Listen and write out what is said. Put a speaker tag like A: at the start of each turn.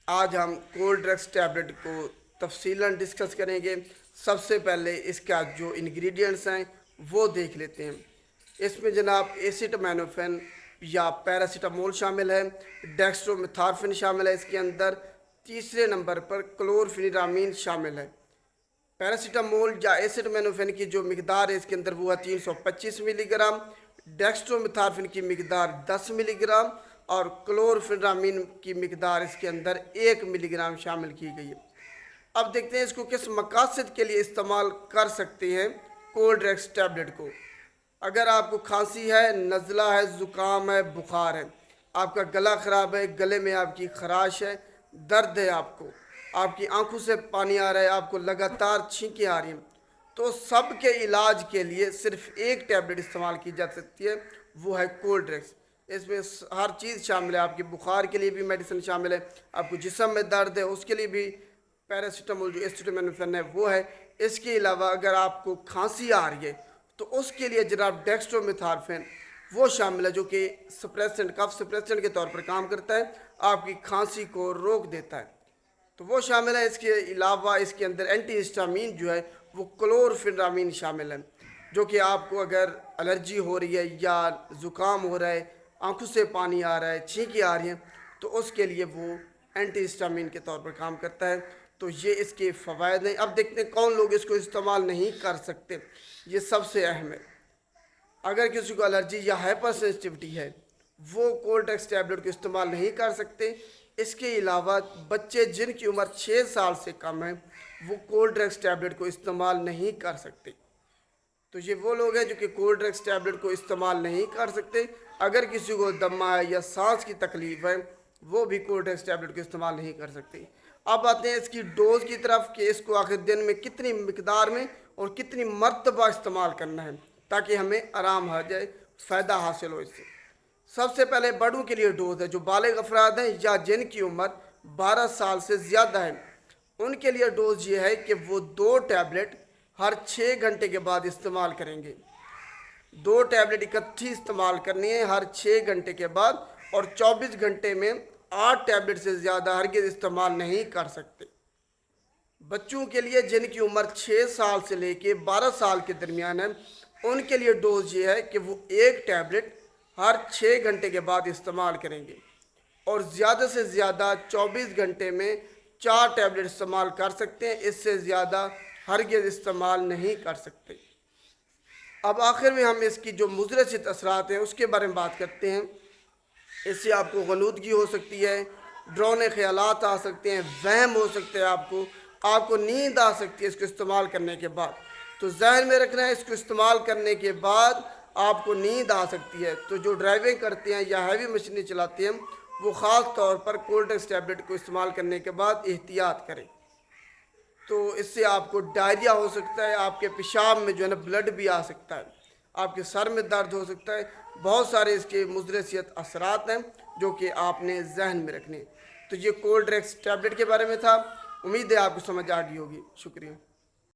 A: آج ہم cold drugs tablet کو تفصیلاً ڈسکس کریں گے۔ سب سے پہلے اس کا جو انگریڈینٹس ہیں وہ دیکھ لیتے ہیں۔ اس میں جناب ایسیٹامینوفین یا پیراسیٹامول شامل ہے، ڈیکسٹرومیتھارفین شامل ہے اس کے اندر، تیسرے نمبر پر کلورفینیرامین شامل ہے۔ پیراسیٹامول یا ایسیٹامینوفین کی جو مقدار ہے اس کے اندر وہ ہے 325 ملی گرام، ڈیکسٹرومیتھارفین کی مقدار 10 ملی گرام اور کلورفینرامین کی مقدار اس کے اندر 1 ملی گرام شامل کی گئی ہے۔ اب دیکھتے ہیں اس کو کس مقاصد کے لیے استعمال کر سکتے ہیں کولڈ ڈرگس ٹیبلٹ کو۔ اگر آپ کو کھانسی ہے، نزلہ ہے، زکام ہے، بخار ہے، آپ کا گلا خراب ہے، گلے میں آپ کی خراش ہے، درد ہے، آپ کی آنکھوں سے پانی آ رہا ہے، آپ کو لگاتار چھینکیں آ رہی ہیں، تو سب کے علاج کے لیے صرف ایک ٹیبلٹ استعمال کی جا سکتی ہے، وہ ہے کولڈ ڈرگس۔ اس میں ہر چیز شامل ہے، آپ کی بخار کے لیے بھی میڈیسن شامل ہے، آپ کو جسم میں درد ہے اس کے لیے بھی پیراسیٹامول جو ایسیٹامینوفین ہے وہ ہے۔ اس کے علاوہ اگر آپ کو کھانسی آ رہی ہے تو اس کے لیے جناب ڈیکسٹرومیتھارفین وہ شامل ہے، جو کہ سپریسنٹ کف سپریسنٹ کے طور پر کام کرتا ہے، آپ کی کھانسی کو روک دیتا ہے، تو وہ شامل ہے۔ اس کے علاوہ اس کے اندر اینٹی ہسٹامین جو ہے وہ کلورفینرامین شامل ہے، جو کہ آپ کو اگر الرجی ہو رہی ہے یا زکام ہو رہا ہے، آنکھوں سے پانی آ رہا ہے، چھینکیں آ رہی ہیں، تو اس کے لیے وہ اینٹی ہسٹامین کے طور پر کام کرتا ہے۔ تو یہ اس کے فوائد ہیں۔ اب دیکھتے ہیں کون لوگ اس کو استعمال نہیں کر سکتے۔ یہ سب سے اہم ہے، اگر کسی کو الرجی یا ہائپر سینسٹیوٹی ہے وہ کولڈ ڈرگس ٹیبلٹ کو استعمال نہیں کر سکتے۔ اس کے علاوہ بچے جن کی عمر 6 سال سے کم ہے وہ کولڈ ڈرگس ٹیبلٹ کو استعمال نہیں کر سکتے۔ تو یہ وہ لوگ ہیں جو کہ کولڈ ڈرگس ٹیبلٹ کو استعمال نہیں کر سکتے۔ اگر کسی کو دمہ ہے یا سانس کی تکلیف ہے وہ بھی کولڈ ڈرگس ٹیبلٹ کو استعمال نہیں کر سکتے۔ اب آتے ہیں اس کی ڈوز کی طرف کہ اس کو آخر دن میں کتنی مقدار میں اور کتنی مرتبہ استعمال کرنا ہے تاکہ ہمیں آرام آ جائے، فائدہ حاصل ہو اس سے۔ سب سے پہلے بڑوں کے لیے ڈوز ہے، جو بالغ افراد ہیں یا جن کی عمر 12 سال سے زیادہ ہے، ان کے لیے ڈوز یہ ہے کہ وہ 2 ٹیبلٹ ہر 6 گھنٹے کے بعد استعمال کریں گے۔ 2 ٹیبلٹ اکٹھی استعمال کرنی ہے ہر 6 گھنٹے کے بعد، اور 24 گھنٹے میں 8 ٹیبلٹ سے زیادہ ہرگز استعمال نہیں کر سکتے۔ بچوں کے لیے جن کی عمر 6 سال سے لے کے 12 سال کے درمیان ہے، ان کے لیے ڈوز یہ ہے کہ وہ 1 ٹیبلٹ ہر 6 گھنٹے کے بعد استعمال کریں گے، اور زیادہ سے زیادہ 24 گھنٹے میں 4 ٹیبلٹ استعمال کر سکتے ہیں، اس سے زیادہ ہرگز استعمال نہیں کر سکتے۔ اب آخر میں ہم اس کی جو مضر صحت اثرات ہیں اس کے بارے میں بات کرتے ہیں۔ اس سے آپ کو غنودگی ہو سکتی ہے، ڈرونے خیالات آ سکتے ہیں، وہم ہو سکتے ہیں، آپ کو نیند آ سکتی ہے اس کو استعمال کرنے کے بعد۔ تو ذہن میں رکھنا ہے اس کو استعمال کرنے کے بعد آپ کو نیند آ سکتی ہے، تو جو ڈرائیونگ کرتے ہیں یا ہیوی مشینیں چلاتے ہیں وہ خاص طور پر کولڈ ڈرگس ٹیبلٹ کو استعمال کرنے کے بعد احتیاط کریں۔ تو اس سے آپ کو ڈائریا ہو سکتا ہے، آپ کے پیشاب میں جو ہے نا بلڈ بھی آ سکتا ہے، آپ کے سر میں درد ہو سکتا ہے، بہت سارے اس کے مضر صحت اثرات ہیں جو کہ آپ نے ذہن میں رکھنے۔ تو یہ کولڈ ڈرگس ٹیبلٹ کے بارے میں تھا، امید ہے آپ کو سمجھ آ گئی ہوگی۔ شکریہ۔